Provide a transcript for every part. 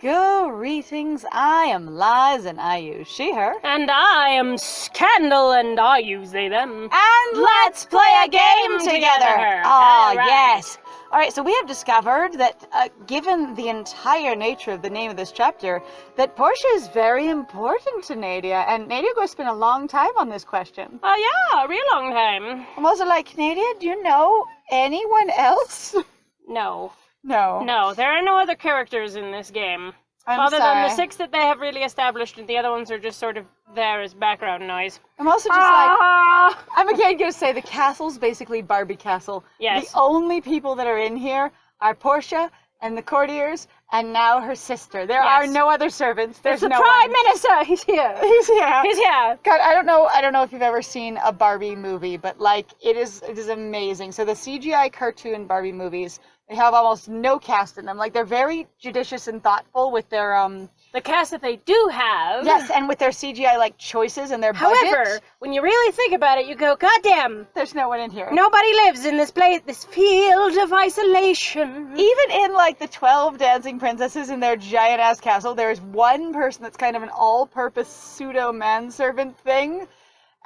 Greetings, I am Liz and I use she, her. And I am Scandal and I use they, them. And let's play a game together! Oh, All right. yes. Alright, so we have discovered that, given the entire nature of the name of this chapter, that Portia is very important to Nadia, and Nadia going to spend a long time on this question. Oh yeah, a real long time. I'm also like, Nadia, do you know anyone else? No. No. There are no other characters in this game. Other than the 6 that they have really established, and the other ones are just sort of there as background noise. I'm also just I'm again going to say the castle's basically Barbie Castle. Yes. The only people that are in here are Portia and the courtiers and now her sister. There are no other servants. There's the no Prime one. Minister. He's here. He's here. He's here. God, I don't know if you've ever seen a Barbie movie, but like it is amazing. So the CGI cartoon Barbie movies, they have almost no cast in them. Like they're very judicious and thoughtful with their the cast that they do have. Yes, and with their CGI like choices and their budget. However, when you really think about it, you go, God damn, there's no one in here. Nobody lives in this place, this field of isolation. Even in like the 12 dancing princesses in their giant ass castle, there is one person that's kind of an all-purpose pseudo manservant thing,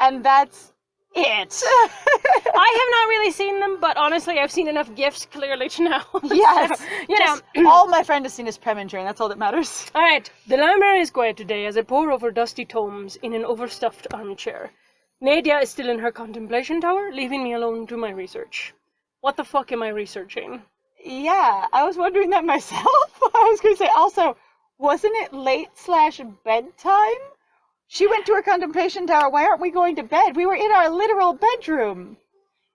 and that's it. I have not really seen them, but honestly, I've seen enough GIFs clearly to know. Yes. So, all my friend has seen is Preminger, and that's all that matters. Alright, the library is quiet today as I pore over dusty tomes in an overstuffed armchair. Nadia is still in her contemplation tower, leaving me alone to my research. What the fuck am I researching? Yeah, I was wondering that myself. I was going to say, also, wasn't it late/bedtime? She went to her contemplation tower. Why aren't we going to bed? We were in our literal bedroom.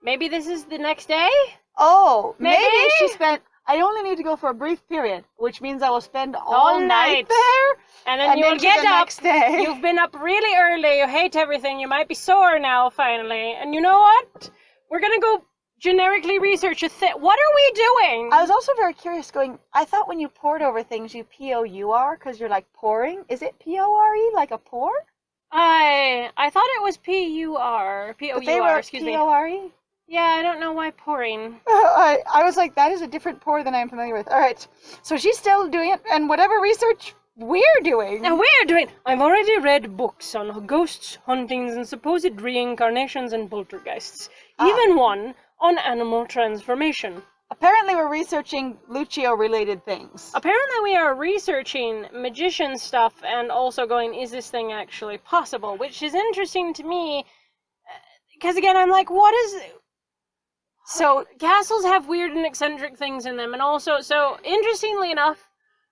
Maybe this is the next day? Oh, maybe she spent... I only need to go for a brief period, which means I will spend all night there. And then you'll get up. Next day. You've been up really early. You hate everything. You might be sore now, finally. And you know what? We're going to go generically research what are we doing? I was also very curious going, I thought when you poured over things, you P-O-U-R, because you're like pouring. Is it P-O-R-E, like a pour? I thought it was P-U-R. P-O-U-R, excuse me. P-O-R-E? Yeah, I don't know why pouring. I was like, that is a different pour than I'm familiar with. All right, so she's still doing it, and whatever research we're doing. I've already read books on ghosts, hauntings, and supposed reincarnations and poltergeists. Even one on animal transformation. Apparently we're researching Lucio-related things. Apparently we are researching magician stuff and also going, is this thing actually possible? Which is interesting to me, because again, I'm like, what is... So, castles have weird and eccentric things in them, and also, so, interestingly enough,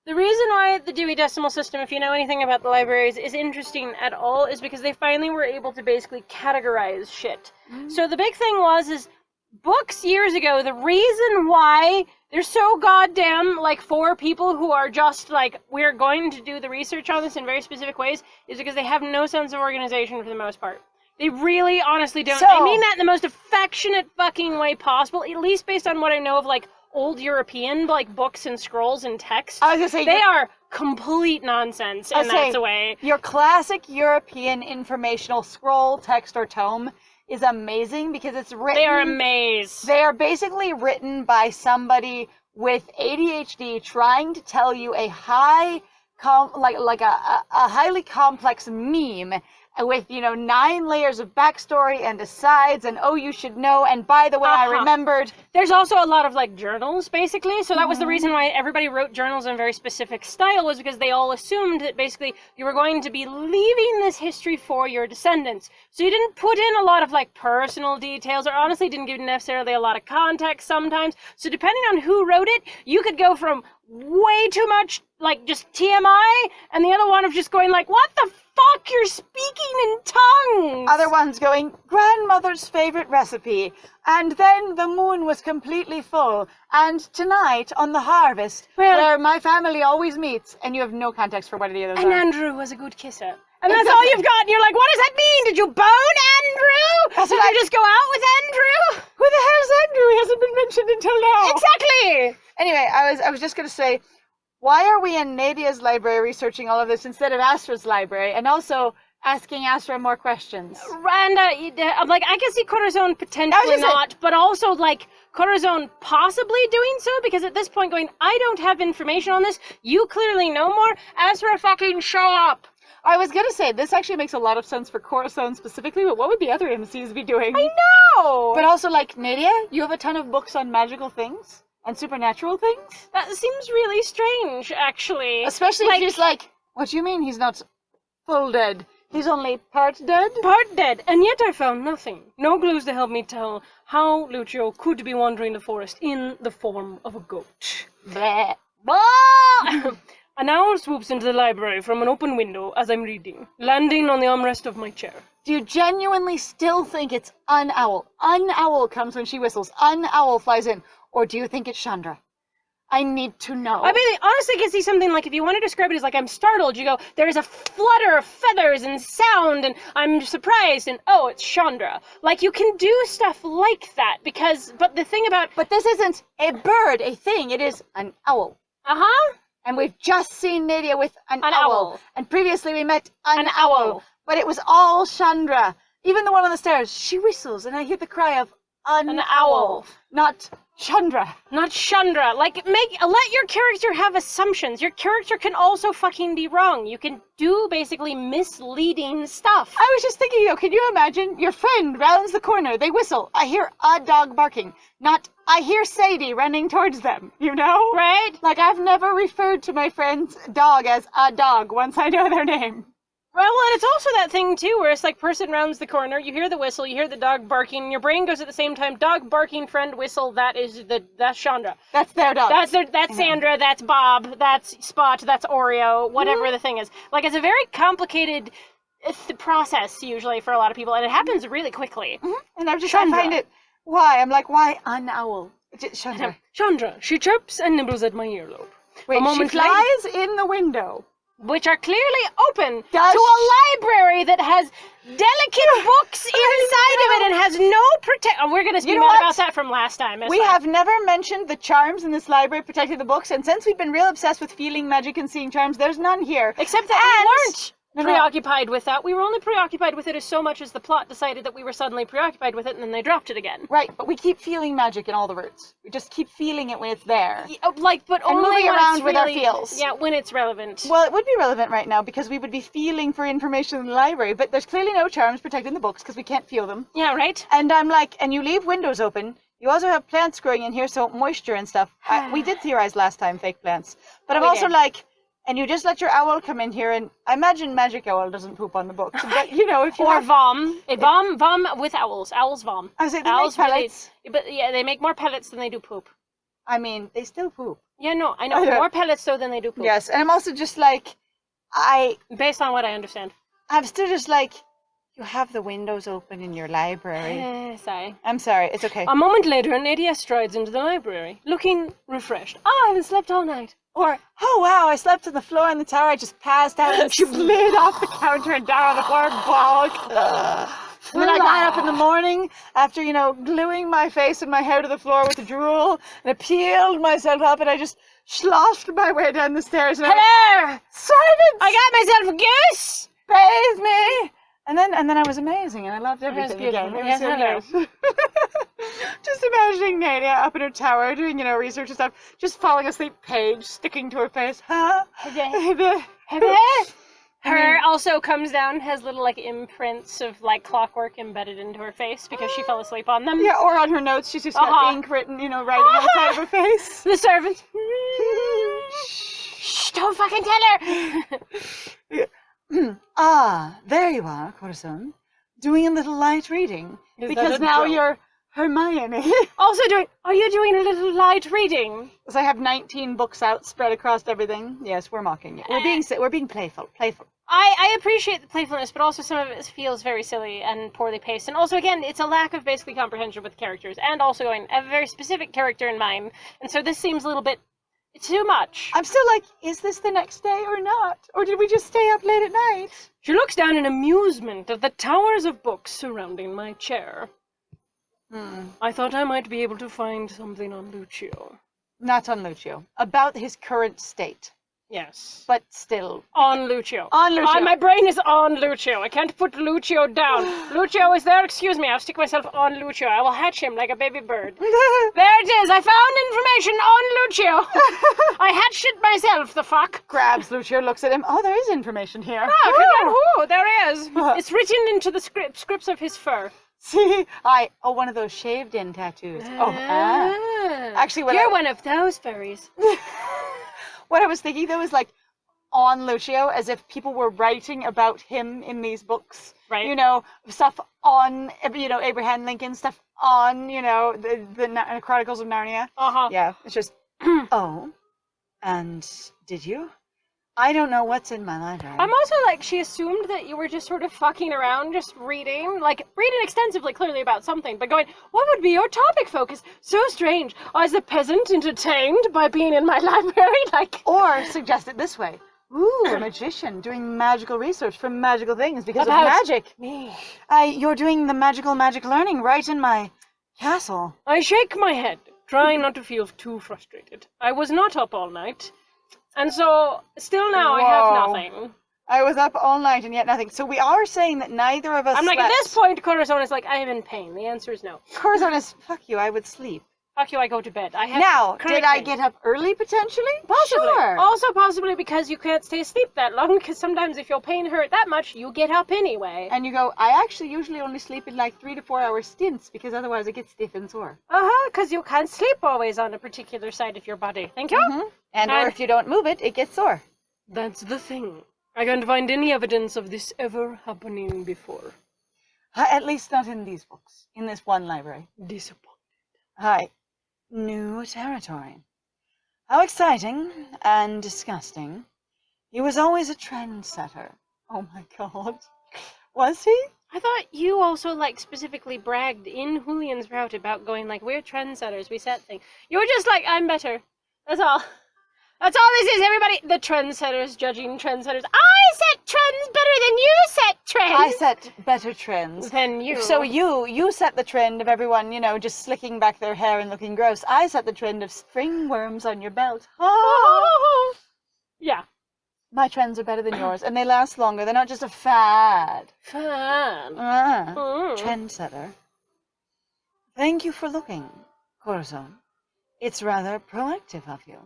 the reason why the Dewey Decimal System, if you know anything about the libraries, is interesting at all is because they finally were able to basically categorize shit. So the big thing is books years ago, the reason why there's so goddamn, like, 4 people who are just, like, we're going to do the research on this in very specific ways, is because they have no sense of organization for the most part. They really, honestly don't. I mean that in the most affectionate fucking way possible, at least based on what I know of, like, old European, like, books and scrolls and text. I was gonna say... They are complete nonsense in that way. Your classic European informational scroll, text, or tome is amazing because it's written... They are amazing. They are basically written by somebody with ADHD trying to tell you a highly complex meme with, 9 layers of backstory and asides and you should know, and by the way, I remembered. There's also a lot of, like, journals, basically, so that was the reason why everybody wrote journals in a very specific style, was because they all assumed that basically you were going to be leaving this history for your descendants. So you didn't put in a lot of, like, personal details, or honestly didn't give necessarily a lot of context sometimes. So depending on who wrote it, you could go from way too much, like, just TMI, and the other one of just going like, what the fuck, you're speaking in tongues! Other ones going, grandmother's favorite recipe, and then the moon was completely full, and tonight on the harvest, where my family always meets, and you have no context for what any of those are. And Andrew was a good kisser. And that's all you've got, and you're like, what does that mean? Did you bone Andrew? Did you just go out with Andrew? Who the hell's Andrew? He hasn't been mentioned until now. Exactly! Anyway, I was just going to say, why are we in Nadia's library researching all of this instead of Astra's library? And also, asking Astra more questions. And I'm like, I can see Corazon potentially not, but also like Corazon possibly doing so, because at this point going, I don't have information on this, you clearly know more, Astra fucking show up. I was gonna say, this actually makes a lot of sense for Corazon specifically, but what would the other MCs be doing? I know! But also, like, Nadia, you have a ton of books on magical things and supernatural things? That seems really strange, actually. Especially if he's like, what do you mean he's not full dead? He's only part dead? Part dead, and yet I found nothing. No clues to help me tell how Lucio could be wandering the forest in the form of a goat. Bleh. Bah! An owl swoops into the library from an open window as I'm reading, landing on the armrest of my chair. Do you genuinely still think it's an owl? An owl comes when she whistles. An owl flies in. Or do you think it's Chandra? I need to know. I mean, honestly, I can see something like, if you want to describe it as like I'm startled, you go, there's a flutter of feathers and sound, and I'm surprised, and oh, it's Chandra. Like, you can do stuff like that, but the thing about... But this isn't a bird, a thing. It is an owl. Uh-huh. And we've just seen Nadia with an owl. And previously we met an owl. But it was all Chandra. Even the one on the stairs, she whistles, and I hear the cry of an owl. Not Chandra. Not Chandra. Like, let your character have assumptions. Your character can also fucking be wrong. You can do basically misleading stuff. I was just thinking, though, can you imagine your friend rounds the corner, they whistle, I hear a dog barking, not I hear Sadie running towards them, you know? Right? Like, I've never referred to my friend's dog as a dog once I know their name. Well, and it's also that thing, too, where it's like person rounds the corner, you hear the whistle, you hear the dog barking, and your brain goes at the same time, dog barking, friend whistle, that's Chandra. That's their dog. That's Sandra, that's Bob, that's Spot, that's Oreo, whatever the thing is. Like, it's a very complicated process, usually, for a lot of people, and it happens really quickly. And I find it, why? I'm like, why an owl? Chandra. Chandra, she chirps and nibbles at my earlobe. Wait, she flies in the window. Which are clearly open to a library that has delicate books inside of it and has no protection. We're going to speak about that from last time. We have never mentioned the charms in this library protecting the books, and since we've been real obsessed with feeling magic and seeing charms, there's none here. Except that we weren't preoccupied with that. We were only preoccupied with it as so much as the plot decided that we were suddenly preoccupied with it, and then they dropped it again. Right, but we keep feeling magic in all the roots. We just keep feeling it when it's there. But only moving when around it's with really, our feels. Yeah, when it's relevant. Well, it would be relevant right now because we would be feeling for information in the library, but there's clearly no charms protecting the books because we can't feel them. Yeah, right? And I'm like, and you leave windows open. You also have plants growing in here, so moisture and stuff. We did theorize last time, fake plants. But I'm also like, and you just let your owl come in here, and I imagine Magic Owl doesn't poop on the books. But, you know, if you Or vom. Vom with owls. Owls vom. I was like, they make pellets. But yeah, they make more pellets than they do poop. I mean, they still poop. Yeah, no, I know. More pellets, though, than they do poop. Yes, and I'm also just like, based on what I understand. I'm still just like, you have the windows open in your library. Sorry. I'm sorry, it's okay. A moment later, Nadia strides into the library, looking refreshed. I haven't slept all night. Or, oh wow, I slept on the floor in the tower, I just passed out and slid off the counter and down on the floor, bonk. And then I got up in the morning after, gluing my face and my hair to the floor with the drool, and I peeled myself up, and I just sloshed my way down the stairs. And Hello! Servants! I got myself a goose! Bathe me! And then I was amazing, and I loved everything again. It was so good. Just imagining Nadia up in her tower doing, research and stuff, just falling asleep, page sticking to her face. Huh? Her also comes down, has little imprints of clockwork embedded into her face because she fell asleep on them. Yeah, or on her notes, she's just got ink written, writing on the side of her face. The servant. Shh, don't fucking tell her. There you are, Corazon. Doing a little light reading. Because now joke? you're Hermione. Also are you doing a little light reading? Because I have 19 books out spread across everything. Yes, we're mocking it. We're being playful. I appreciate the playfulness, but also some of it feels very silly and poorly paced. And also, again, it's a lack of basically comprehension with characters. And also I have a very specific character in mind. And so this seems a little bit too much. I'm still like, is this the next day or not? Or did we just stay up late at night? She looks down in amusement at the towers of books surrounding my chair. I thought I might be able to find something on Lucio. Not on Lucio. About his current state. Yes. but still. On Lucio. On Lucio. My brain is on Lucio. I can't put Lucio down. Lucio is there. Excuse me. I'll stick myself on Lucio. I will hatch him like a baby bird. There it is. I found information on Lucio. I hatched it myself. The fuck. Grabs Lucio, looks at him. Oh, there is information here. Oh, there is. It's written into the scripts of his fur. See, one of those shaved-in tattoos. Actually, You're one of those furries. What I was thinking though is like on Lucio, as if people were writing about him in these books. Right. You know, stuff on Abraham Lincoln, stuff on the Chronicles of Narnia. Yeah, it's just oh, and did you? I don't know what's in my library. I'm also like, she assumed that you were just sort of fucking around, just reading extensively, clearly about something, but going, what would be your topic focus? So strange. Is the peasant entertained by being in my library? Like, or suggest it this way. Ooh, a magician doing magical research for magical things because about of magic. Me. You're doing the magic learning right in my castle. I shake my head, trying not to feel too frustrated. I was not up all night. And so, still now, I have nothing. I was up all night and yet nothing. So we are saying that neither of us I'm like, slept. at this point, Corazon is like, I am in pain. The answer is no. Corazon is, fuck you, I would sleep. Fuck you, I go to bed. I have Now, chronic did I pain. get up early, potentially? Possibly. Sure. Also possibly because you can't stay asleep that long, because sometimes if your pain hurt that much, you get up anyway. And you go, I actually usually only sleep in like 3 to 4 hour stints, because otherwise I get stiff and sore. Because you can't sleep always on a particular side of your body. Thank you. Mm-hmm. Or if you don't move it, it gets sore. That's the thing. I can't find any evidence of this ever happening before. At least not in these books, in this one library. Disappointed. Hi. New territory. How exciting and disgusting. He was always a trendsetter. Oh my god. Was he? I thought you also, like, specifically bragged in Julian's route about going, like, we're trendsetters, we set things. You were just like, I'm better. That's all. That's all this is, everybody. The trendsetters judging trendsetters. I set trends better than you set trends. I set better trends. Than you. So you set the trend of everyone, just slicking back their hair and looking gross. I set the trend of string worms on your belt. Oh. Yeah. My trends are better than yours, and they last longer. They're not just a fad. Fun. Trendsetter. Thank you for looking, Corazon. It's rather proactive of you.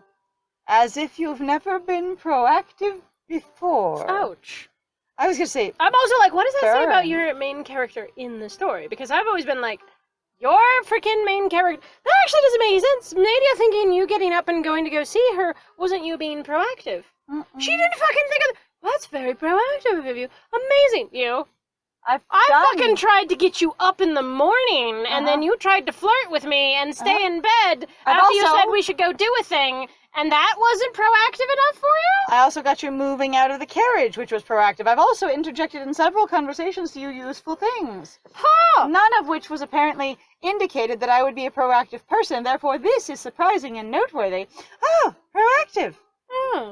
As if you've never been proactive before. Ouch. I was going to say... I'm also like, what does that say about burn. your main character in the story? Because I've always been like, your freaking main character... That actually doesn't make any sense. Nadia thinking you getting up and going to go see her wasn't you being proactive. She didn't fucking think of... That's very proactive of you. Amazing, you. I fucking tried to get you up in the morning, and then you tried to flirt with me and stay in bed after you said we should go do a thing, and that wasn't proactive enough for you? I also got you moving out of the carriage, which was proactive. I've also interjected in several conversations to you useful things. Huh. None of which was apparently indicated that I would be a proactive person, therefore this is surprising and noteworthy. Oh, proactive.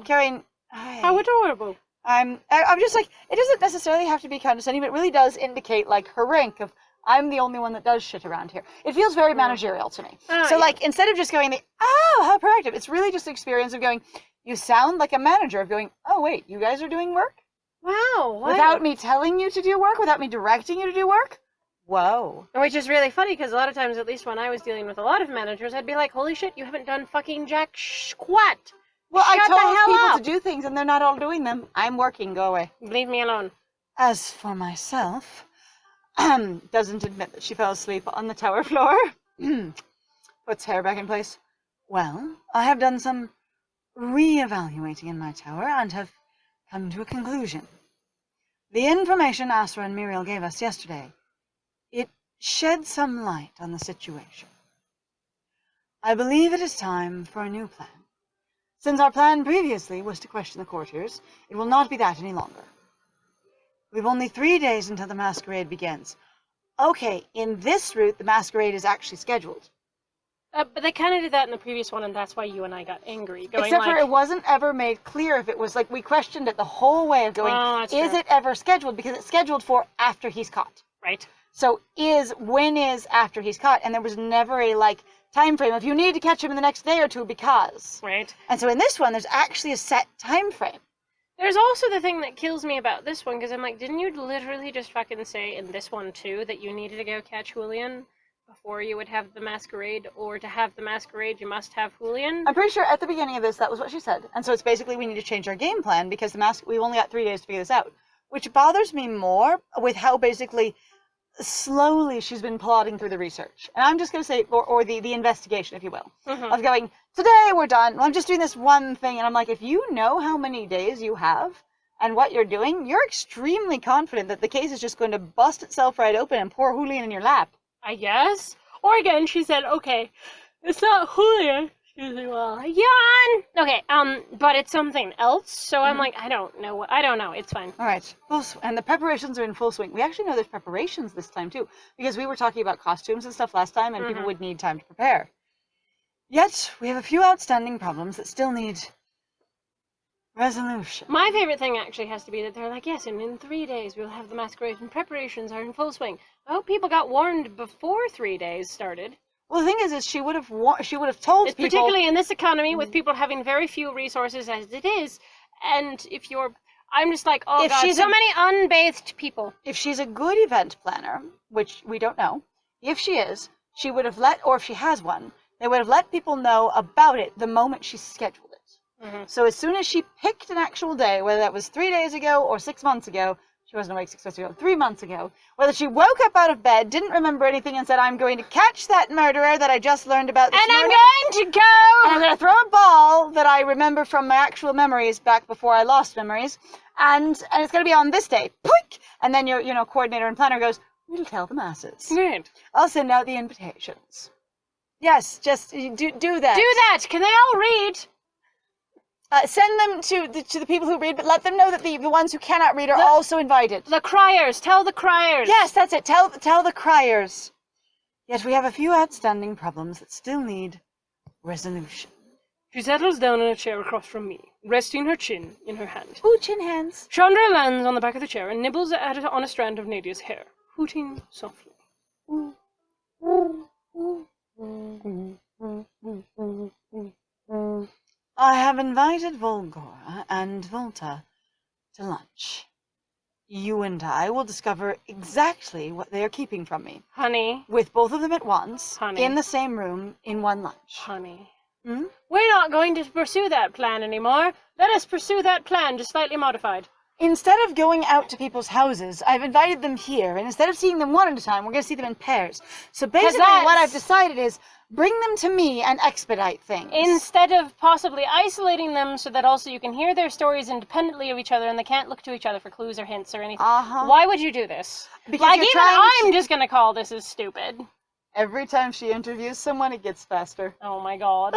Karen, how adorable. I'm just like, it doesn't necessarily have to be condescending, but it really does indicate, like, her rank of, I'm the only one that does shit around here. It feels very managerial to me. So, like, instead of just going, how proactive, it's really just the experience of going, you sound like a manager, of going, oh, wait, you guys are doing work? Wow. Without me telling you to do work, without me directing you to do work? Whoa. Which is really funny, because a lot of times, at least when I was dealing with a lot of managers, I'd be like, holy shit, you haven't done fucking jack squat. Well, Shut I the told hell people up. to do things, and they're not all doing them. I'm working, go away. Leave me alone. As for myself, doesn't admit that she fell asleep on the tower floor. Puts hair back in place. Well, I have done some re-evaluating in my tower and have come to a conclusion. The information Asra and Muriel gave us yesterday, it shed some light on the situation. I believe it is time for a new plan. Since our plan previously was to question the courtiers, it will not be that any longer. We've only 3 days until the masquerade begins. Okay, in this route, the masquerade is actually scheduled. But they kind of did that in the previous one, and that's why you and I got angry. Going Except like, for it wasn't ever made clear if it was, like, we questioned it the whole way of going, is it ever scheduled? Because it's scheduled for after he's caught. Right. So when is after he's caught? And there was never a, like, time frame if you need to catch him in the next day or two because. Right. And so in this one, there's actually a set time frame. There's also the thing that kills me about this one, because I'm like, didn't you literally just fucking say in this one too that you needed to go catch Julian before you would have the masquerade, or to have the masquerade you must have Julian? I'm pretty sure at the beginning of this that was what she said. And so it's basically we need to change our game plan because we've only got 3 days to figure this out. Which bothers me more with how basically slowly she's been plodding through the research. And I'm just going to say, or the investigation, if you will, of going, today we're done. I'm just doing this one thing. And I'm like, if you know how many days you have and what you're doing, you're extremely confident that the case is just going to bust itself right open and pour Julian in your lap. I guess. Or again, she said, okay, it's not Julian. She's like, well, yawn! Okay, but it's something else, so I'm like, I don't know, it's fine. Alright, and the preparations are in full swing. We actually know there's preparations this time too, because we were talking about costumes and stuff last time, and people would need time to prepare. Yet, we have a few outstanding problems that still need resolution. My favorite thing actually has to be that they're like, yes, and in 3 days we'll have the masquerade, and preparations are in full swing. I hope people got warned before 3 days started. Well, the thing is she would have told people. Particularly in this economy, with people having very few resources as it is, and if you're, I'm just like, oh god, so many unbathed people. If she's a good event planner, which we don't know, if she is, she would have or if she has one, they would have let people know about it the moment she scheduled it. So as soon as she picked an actual day, whether that was 3 days ago or 6 months ago, she wasn't awake 6 months ago, 3 months ago, whether she woke up out of bed, didn't remember anything, and said, I'm going to catch that murderer that I just learned about this morning. And I'm going to go! And I'm going to throw a ball that I remember from my actual memories back before I lost memories, and it's going to be on this day. Poink! And then your coordinator and planner goes, we'll tell the masses. Good. I'll send out the invitations. Yes, just do that. Do that! Can they all read? Send them to the people who read, but let them know that the ones who cannot read are also invited. The criers. Tell the criers. Yes, that's it. Tell the criers. Yet we have a few outstanding problems that still need resolution. She settles down in a chair across from me, resting her chin in her hand. Ooh, chin hands. Chandra lands on the back of the chair and nibbles at it on a strand of Nadia's hair, hooting softly. I have invited Volgora and Volta to lunch. You and I will discover exactly what they are keeping from me. Honey. With both of them at once, Honey. in the same room, in one lunch. Honey. Hmm? We're not going to pursue that plan anymore. Let us pursue that plan, just slightly modified. Instead of going out to people's houses, I've invited them here, and instead of seeing them one at a time, we're going to see them in pairs. So basically what I've decided is, bring them to me and expedite things. Instead of possibly isolating them so that also you can hear their stories independently of each other and they can't look to each other for clues or hints or anything. Why would you do this? Because like, even I'm just going to call this as stupid. Every time she interviews someone, it gets faster. Oh my god.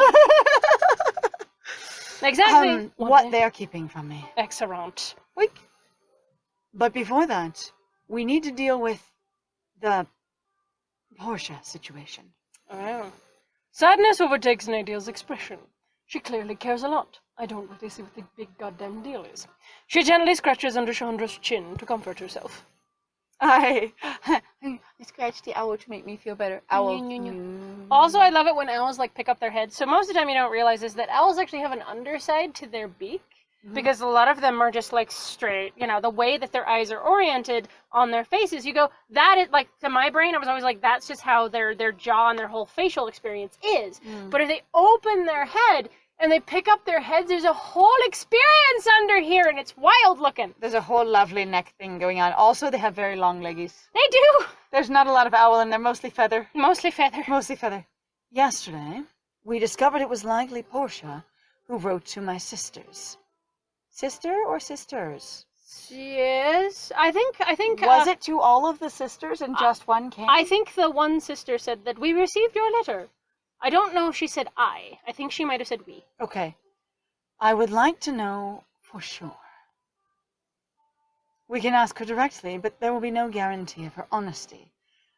Exactly. What they are keeping from me. Excellent. But before that, we need to deal with the Portia situation. Oh. Sadness overtakes Nadia's expression. She clearly cares a lot. I don't really see what the big goddamn deal is. She gently scratches under Chandra's chin to comfort herself. I scratched the owl to make me feel better. Owl. Also, I love it when owls pick up their heads. So most of the time you don't realize is that owls actually have an underside to their beak. Because a lot of them are just straight, the way that their eyes are oriented on their faces, you go, that is, to my brain, I was always like, that's just how their jaw and their whole facial experience is. But if they open their head and they pick up their heads, there's a whole experience under here, and it's wild looking. There's a whole lovely neck thing going on. Also, they have very long leggies. They do! There's not a lot of owl in there, mostly feather. Mostly feather. Mostly feather. Yesterday, we discovered it was likely Portia who wrote to my sisters. Sister or sisters? Yes, I think. Was it to all of the sisters and just one came? I think the one sister said that we received your letter. I don't know if she said I. I think she might have said we. Okay. I would like to know for sure. We can ask her directly, but there will be no guarantee of her honesty.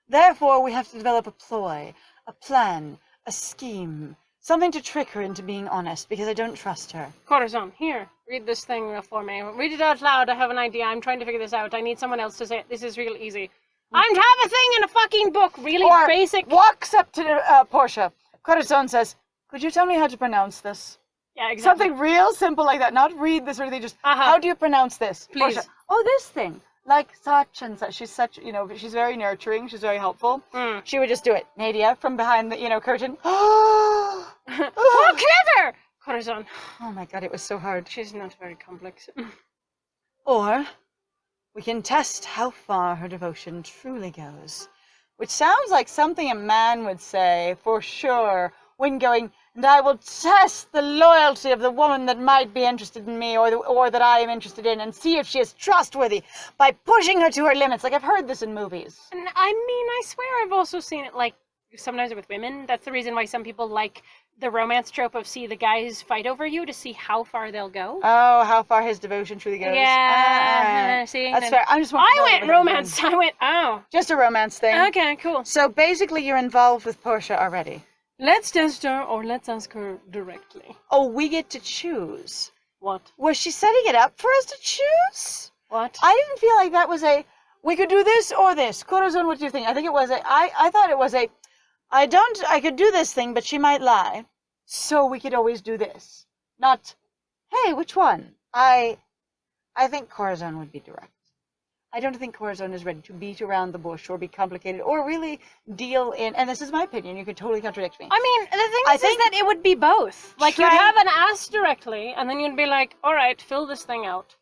Therefore, we have to develop a ploy, a plan, a scheme, something to trick her into being honest, because I don't trust her. Corazon, here, read this thing for me. Read it out loud. I have an idea. I'm trying to figure this out. I need someone else to say it. This is real easy. I'm to have a thing in a fucking book. Really basic. Walks up to Portia. Corazon says, could you tell me how to pronounce this? Yeah, exactly. Something real simple like that. Not read this or anything, just, how do you pronounce this? Please. Portia, oh, this thing. Like such and such. She's such, she's very nurturing. She's very helpful. She would just do it. Nadia, from behind the, curtain. Oh, clever! Corazon. Oh my god, it was so hard. She's not very complex. Or we can test how far her devotion truly goes. Which sounds like something a man would say, for sure, when going, and I will test the loyalty of the woman that might be interested in me or that I am interested in and see if she is trustworthy by pushing her to her limits. Like, I've heard this in movies. And I mean, I swear I've also seen it, like, sometimes with women. That's the reason why some people like the romance trope of see the guys fight over you to see how far they'll go. Oh, how far his devotion truly goes. Yeah, see? That's fair. I'm just I went romance. Just a romance thing. Okay, cool. So basically you're involved with Portia already. Let's test her, or let's ask her directly. Oh, we get to choose. What? Was she setting it up for us to choose? What? I didn't feel like that was we could do this or this. Corazon, what do you think? I think it was I thought it was I could do this thing, but she might lie. So we could always do this. Not, hey, which one? I think Corazon would be direct. I don't think Corazon is ready to beat around the bush or be complicated or really deal in, and this is my opinion, you could totally contradict me. I mean, the thing is that it would be both. Like, you'd have an ask directly, and then you'd be like, all right, fill this thing out.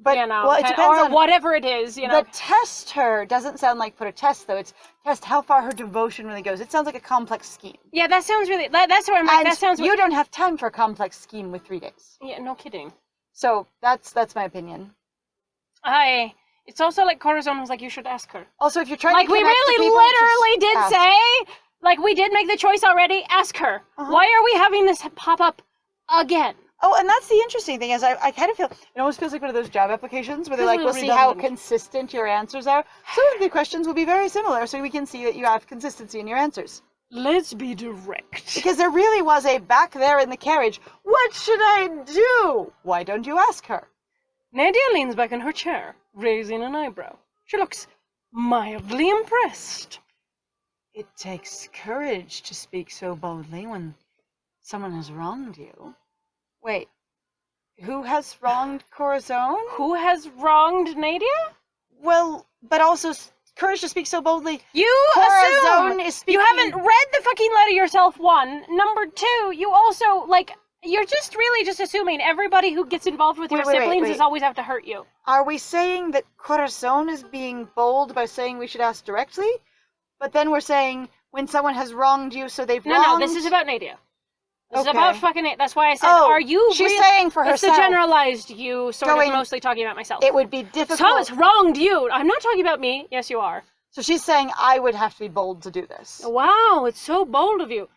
But, well, it depends on whatever it is, But test her doesn't sound like put a test, though. It's test how far her devotion really goes. It sounds like a complex scheme. Yeah, that sounds really, that's what I'm like, that sounds... you don't have time for a complex scheme with 3 days. Yeah, no kidding. So, that's my opinion. It's also like Corazon was like, you should ask her. Also, if you're trying to connect we really literally did ask. say, like, we did make the choice already, ask her. Why are we having this pop up again? Oh, and that's the interesting thing is I kind of feel, it almost feels like one of those job applications where they're like, we'll see how consistent your answers are. Some of the questions will be very similar, so we can see that you have consistency in your answers. Let's be direct. Because there really was a back there in the carriage, what should I do? Why don't you ask her? Nadia leans back in her chair, raising an eyebrow. She looks mildly impressed. It takes courage to speak so boldly when someone has wronged you. Wait, who has wronged Corazon? Who has wronged Nadia? Well, but also courage to speak so boldly. Corazon is speaking. You haven't read the fucking letter yourself, one. Number two, you also, like, you're just really just assuming everybody who gets involved with your siblings is always out to hurt you. Are we saying that Corazon is being bold by saying we should ask directly? But then we're saying when someone has wronged you, so they've wronged... No, this is about Nadia. This is about fucking it. That's why I said, are you she's saying for herself. It's the generalized you, sort of mostly talking about myself. It would be difficult. Someone's wronged you. I'm not talking about me. Yes, you are. So she's saying I would have to be bold to do this. Wow, it's so bold of you.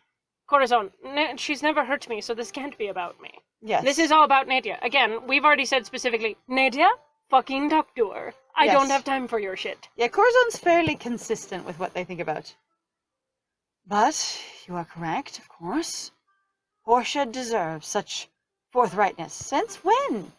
Corazon, she's never hurt me, so this can't be about me. Yes. This is all about Nadia. Again, we've already said specifically, Nadia, fucking talk to her. I don't have time for your shit. Yeah, Corazon's fairly consistent with what they think about. But you are correct, of course. Portia deserves such forthrightness. Since when?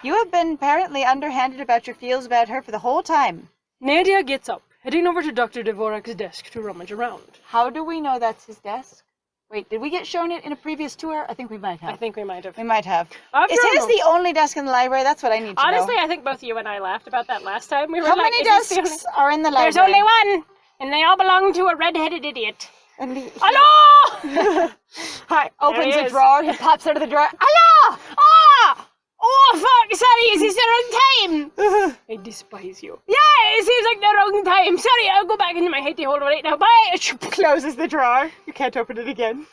You have been apparently underhanded about your feels about her for the whole time. Nadia gets up, heading over to Dr. Dvorak's desk to rummage around. How do we know that's his desk? Wait, did we get shown it in a previous tour? I think we might have. We might have. We might have. Is his the only desk in the library? That's what I need to know. Honestly, I think both you and I laughed about that last time. We were How many desks are in the library? There's only one, and they all belong to a red-headed idiot. Hello! Hi, opens a drawer, he pops out of the drawer. Hello! Ah! Oh, fuck, sorry, is this the wrong time? I despise you. Yeah, it seems like the wrong time. Sorry, I'll go back into my hidey hole right now. Bye! Closes the drawer. You can't open it again.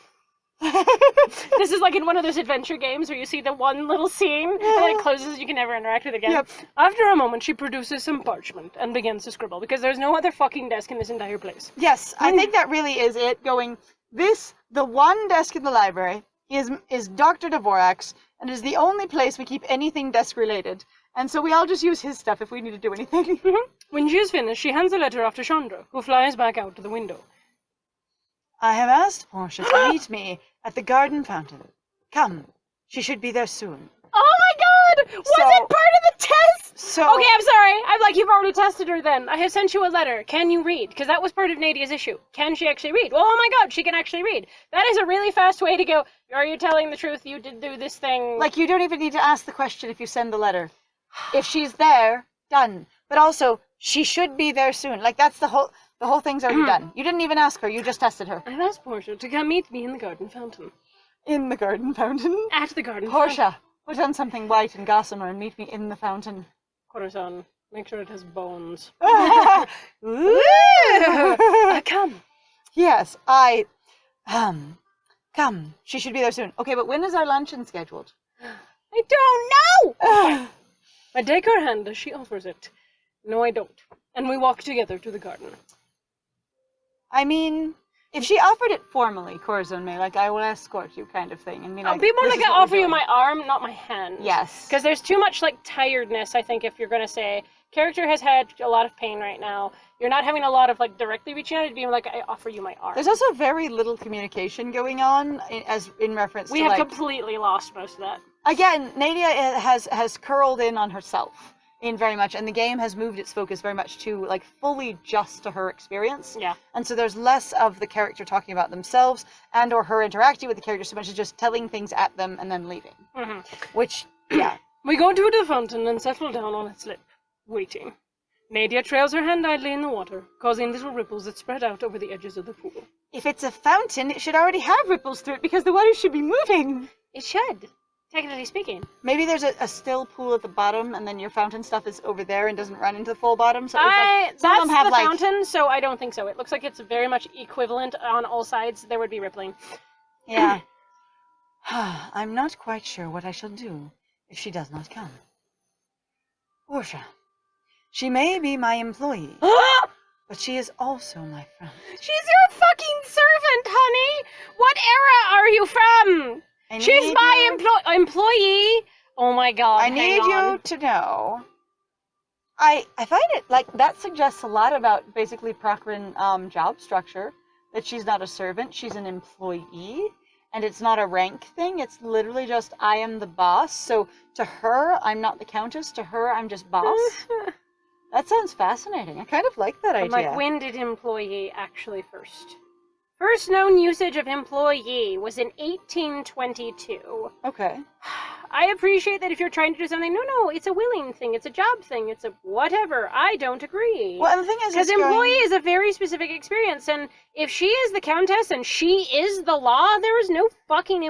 This is like in one of those adventure games where you see the one little scene and then it closes, you can never interact with it again. Yep. After a moment, she produces some parchment and begins to scribble because there's no other fucking desk in this entire place. Yes, I think that really is it. The one desk in the library is Dr. Dvorak's, and is the only place we keep anything desk related. And so we all just use his stuff if we need to do anything. When she is finished, she hands the letter off to Chandra, who flies back out to the window. I have asked Portia to meet me at the garden fountain. Come, she should be there soon. Oh my god! Was it part of the test? So Okay, I'm sorry. I'm like, you've already tested her then. I have sent you a letter. Can you read? Because that was part of Nadia's issue. Can she actually read? Well, oh my god, she can actually read. That is a really fast way to go. Are you telling the truth? You did do this thing. like, you don't even need to ask the question if you send the letter. If she's there, done. But also, she should be there soon. Like, that's the whole thing's already done. You didn't even ask her, you just tested her. I've asked Portia to come meet me in the garden fountain. In the garden fountain. At the garden fountain. Portia, put on something white and gossamer and meet me in the fountain. Corazon, make sure it has bones. Ooh. Come. Yes, come. She should be there soon. Okay, but when is our luncheon scheduled? I don't know! I take her hand as she offers it. No, I don't. And we walk together to the garden. I mean, if she offered it formally, Corazon may, like, I will escort you kind of thing. And be like, Be more this like is I what we're offer you doing. my arm, not my hand. Yes. Because there's too much, like, tiredness, I think, if you're going to say, character has had a lot of pain right now. You're not having a lot of, like, directly reaching out. It'd be like, I offer you my arm. There's also very little communication going on in reference We to, have like... completely lost most of that. Again, Nadia has curled in on herself in very much, and the game has moved its focus very much to, like, fully just to her experience. Yeah. And so there's less of the character talking about themselves and or her interacting with the character so much as just telling things at them and then leaving. Mm-hmm. Which, yeah. We go to the fountain and settle down on its lip, waiting. Nadia trails her hand idly in the water, causing little ripples that spread out over the edges of the pool. If it's a fountain, it should already have ripples through it because the water should be moving. It should, technically speaking. Maybe there's a still pool at the bottom and then your fountain stuff is over there and doesn't run into the full bottom. So That's some of them have, the like... fountain, so I don't think so. It looks like it's very much equivalent on all sides. There would be rippling. Yeah. I'm not quite sure what I shall do if she does not come. Portia. She may be my employee, but she is also my friend. She's your fucking servant, honey! What era are you from? She's my employee! Oh my god, I need you to know. I find it, like, that suggests a lot about basically Procrin job structure. That she's not a servant, she's an employee. And it's not a rank thing, it's literally just, I am the boss. So to her, I'm not the countess. To her, I'm just boss. That sounds fascinating. I kind of like that idea. I'm like, when did employee actually first? First known usage of employee was in 1822. Okay. I appreciate that if you're trying to do something, no, it's a willing thing, it's a job thing, it's a whatever. I don't agree. Well, and the thing is, because employee is a very specific experience, and if she is the countess and she is the law, there is no fucking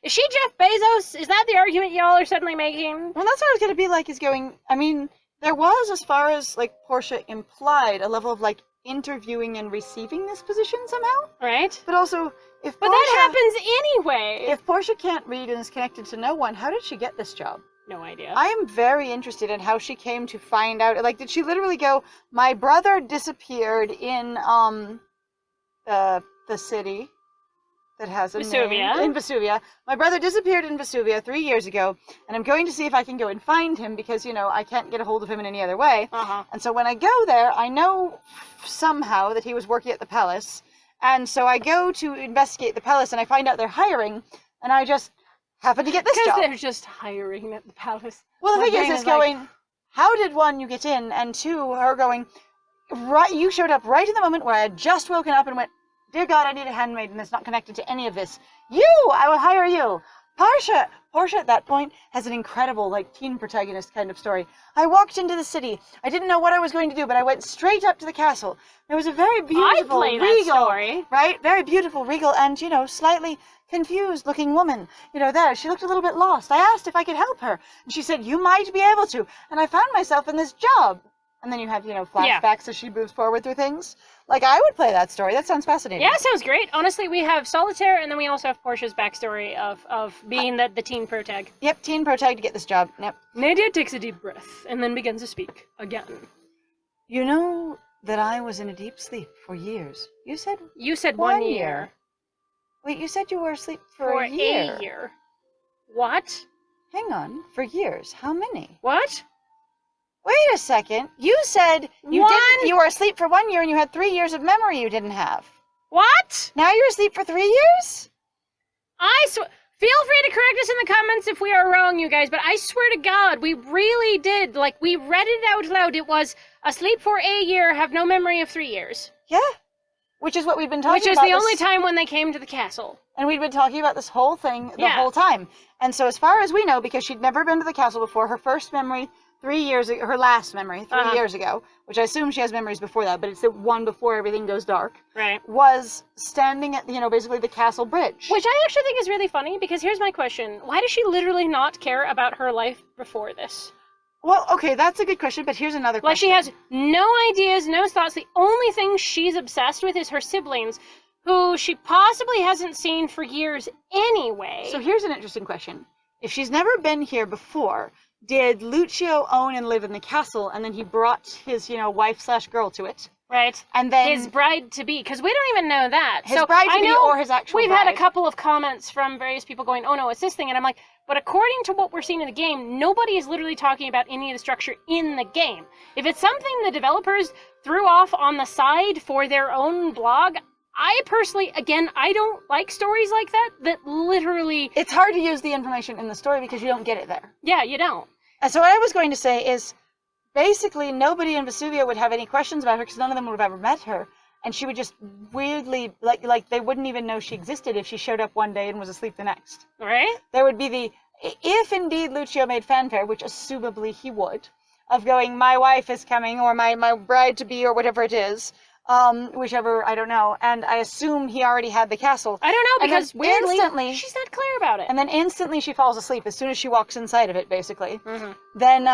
Is she Jeff Bezos? Is that the argument y'all are suddenly making? Well, that's what I was going to be like, is going, I mean, there was, as far as, like, Portia implied, a level of, like, interviewing and receiving this position somehow. Right? But also, if But Portia, that happens anyway! if Portia can't read and is connected to no one, how did she get this job? No idea. I am very interested in how she came to find out. Like, did she literally go, my brother disappeared in, the city that has a Vesuvia. name. In Vesuvia. My brother disappeared in Vesuvia 3 years ago, and I'm going to see if I can go and find him because, you know, I can't get a hold of him in any other way. Uh-huh. And so when I go there, I know somehow that he was working at the palace. And so I go to investigate the palace, and I find out they're hiring, and I just happen to get this job. Because they're just hiring at the palace. Well, the My thing brain is like, going, how did one, you get in, and two, her going, right, you showed up right in the moment where I had just woken up and went, dear God, I need a handmaiden that's not connected to any of this. I will hire you. Portia at that point has an incredible, like, teen protagonist kind of story. I walked into the city. I didn't know what I was going to do, but I went straight up to the castle. There was a very beautiful, play that regal, story. right? Very beautiful, regal, and, you know, slightly confused looking woman, you know, there. She looked a little bit lost. I asked if I could help her, and she said, you might be able to. And I found myself in this job. And then you have, you know, flashbacks as she moves forward through things. Like, I would play that story. That sounds fascinating. Yeah, sounds great. Honestly, we have Solitaire, and then we also have Portia's backstory of being the teen protag. Yep, teen protag to get this job. Yep. Nadia takes a deep breath, and then begins to speak again. You know that I was in a deep sleep for years. You said You said 1 1 year. year. Wait, you said you were asleep for a year. What? Hang on, for years. How many? What? Wait a second. You said you were asleep for 1 year and you had 3 years of memory you didn't have. What? Now you're asleep for 3 years? Feel free to correct us in the comments if we are wrong, you guys, but I swear to God, we really did. Like, we read it out loud. It was asleep for a year, have no memory of 3 years. Yeah. Which is what we've been talking about. Which is the only time when they came to the castle. And we'd been talking about this whole thing the whole time. And so as far as we know, because she'd never been to the castle before, her first memory 3 years ago, her last memory 3 years ago, which I assume she has memories before that, but it's the one before everything goes dark, right, was standing at, basically the castle bridge. Which I actually think is really funny, because here's my question. Why does she literally not care about her life before this? Well, okay, that's a good question, but here's another question. Like, she has no ideas, no thoughts. The only thing she's obsessed with is her siblings, who she possibly hasn't seen for years anyway. So here's an interesting question. If she's never been here before, did Lucio own and live in the castle, and then he brought his, wife/girl to it? Right. And then his bride-to-be, because we don't even know that. His bride-to-be or his actual we've bride. had a couple of comments from various people going, oh no, it's this thing, and I'm like, but according to what we're seeing in the game, nobody is literally talking about any of the structure in the game. If it's something the developers threw off on the side for their own blog, I personally, again, I don't like stories like that literally... It's hard to use the information in the story because you don't get it there. Yeah, you don't. And so what I was going to say is, basically, nobody in Vesuvia would have any questions about her because none of them would have ever met her. And she would just weirdly, like they wouldn't even know she existed if she showed up one day and was asleep the next. Right? There would be if indeed Lucio made fanfare, which assumably he would, of going, my wife is coming, or my bride-to-be, or whatever it is, whichever, I don't know. And I assume he already had the castle. I don't know, because weirdly, instantly, she's not clear about it. And then instantly she falls asleep as soon as she walks inside of it, basically. Mm-hmm. Then,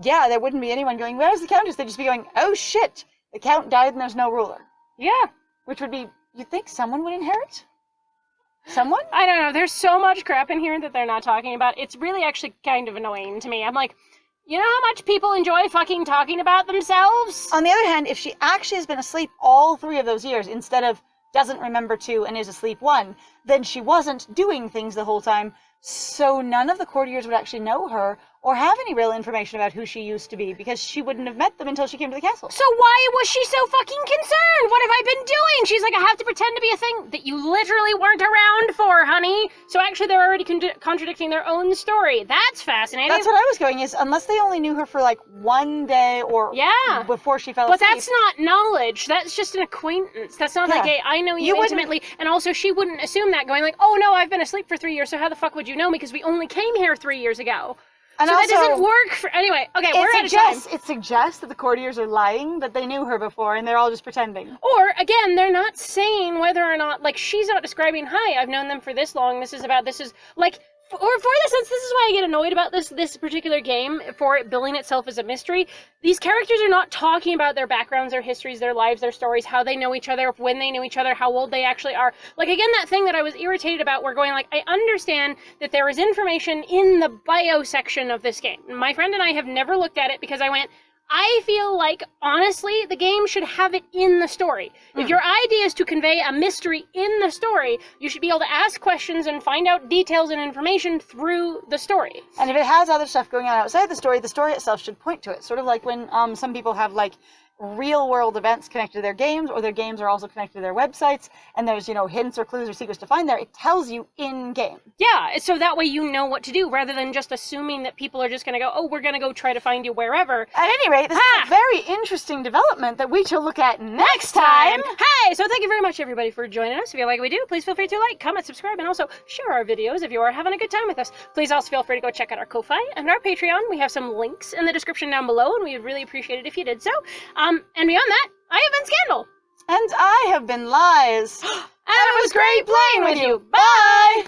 there wouldn't be anyone going, where's the countess? They'd just be going, oh shit, the count died and there's no ruler. Yeah. Which would be, you'd think someone would inherit? Someone? I don't know, there's so much crap in here that they're not talking about. It's really actually kind of annoying to me. I'm like, you know how much people enjoy fucking talking about themselves? On the other hand, if she actually has been asleep all 3 of those years, instead of doesn't remember 2 and is asleep 1, then she wasn't doing things the whole time, so none of the courtiers would actually know her or have any real information about who she used to be, because she wouldn't have met them until she came to the castle. So why was she so fucking concerned? What have I been doing? She's like, I have to pretend to be a thing that you literally weren't around for, honey. So actually they're already contradicting their own story. That's fascinating. That's what I was going, is unless they only knew her for like 1 day or before she fell asleep. But that's not knowledge. That's just an acquaintance. That's not like, hey, I know you intimately. And also she wouldn't assume that, going like, oh no, I've been asleep for 3 years, so how the fuck would you know me? Because we only came here 3 years ago. And so also, that doesn't work for... Anyway, okay, we're out of time. It suggests that the courtiers are lying, that they knew her before, and they're all just pretending. Or, again, they're not saying whether or not... Like, she's not describing, hi, I've known them for this long, this is... Like, or for this sense, this is why I get annoyed about this particular game, for it billing itself as a mystery. These characters are not talking about their backgrounds, their histories, their lives, their stories, how they know each other, when they know each other, how old they actually are. Like, again, that thing that I was irritated about, we're going like, I understand that there is information in the bio section of this game. My friend and I have never looked at it because I went, I feel like, honestly, the game should have it in the story. If your idea is to convey a mystery in the story, you should be able to ask questions and find out details and information through the story. And if it has other stuff going on outside the story itself should point to it. Sort of like when some people have, like, real-world events connected to their games, or their games are also connected to their websites, and there's, hints or clues or secrets to find there. It tells you in-game. Yeah, so that way you know what to do, rather than just assuming that people are just going to go, oh, we're going to go try to find you wherever. At any rate, this is a very interesting development that we shall look at next time. Hey, so thank you very much, everybody, for joining us. If you like what we do, please feel free to like, comment, subscribe, and also share our videos if you are having a good time with us. Please also feel free to go check out our Ko-Fi and our Patreon. We have some links in the description down below, and we would really appreciate it if you did so. And beyond that, I have been Scandal. And I have been Lies. And it was great playing with you. Bye!